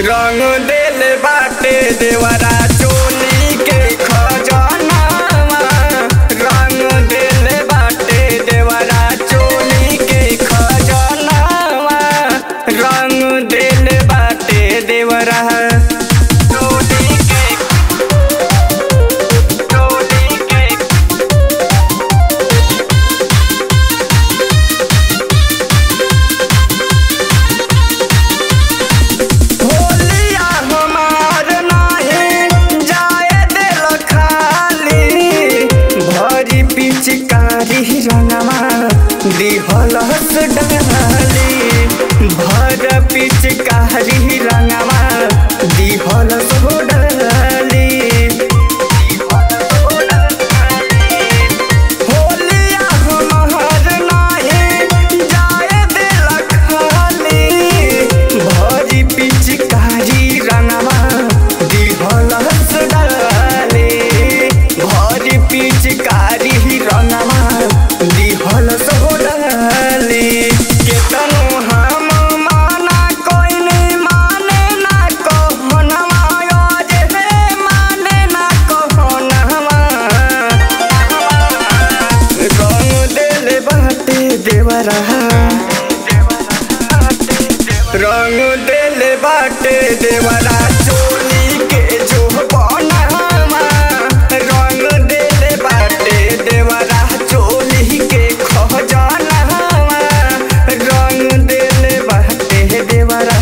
रंग दिल बाटे देवरा चोली के खजानावा। रंग दिल बाटे देवरा चोली के खजानावा। रंग दिल बाटे देवरा रंगवा दिहलस डाली भर पिचकारी रंगवा दिहलस डाली। होलिया हमार नाही जाए दिल खाली भरी पिचकारी रंगवा दिहलस डाली भरी पिचकारी रंगवा दिहलस डाली। केतनो हम माना कोई नहीं माने ना कहनवा रे माने ना कहनवा। रंग दिल बाटे देवरा रंग दिल बाटे देवरा चोली के जो बनवा। रंग दिल बाटे देवरा चोली के खजानावा। रंग दिल बाटे देवरा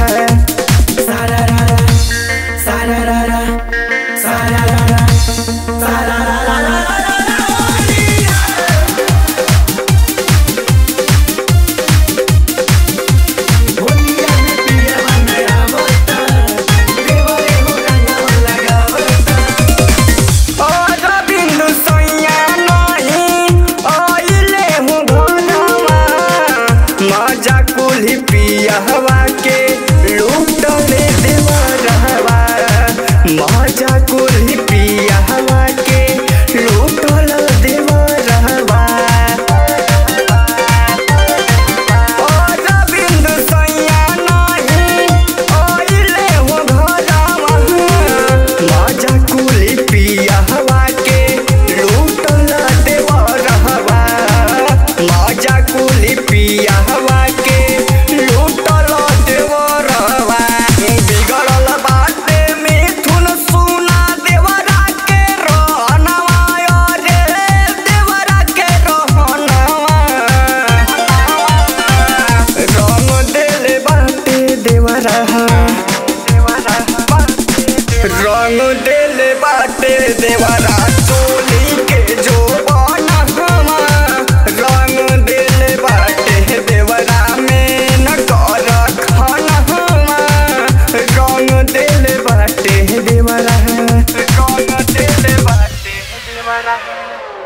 पियहवा के लूटले देवरहवा। मजा कुल पियहवा के लूटल देवरहवा। और बिंदु सैया नहीं आइले हो घरवा। मजा कुल पियहवा के लूटल देवरहवा। मजा कुल पियहवा के रंग दिल बाटे देवरा चोली के जो बनवा। रंग दिल बाटे देवरा में न कर खनवा। रंग दिल बाटे देवरा रंग दिल बाटे देवरा।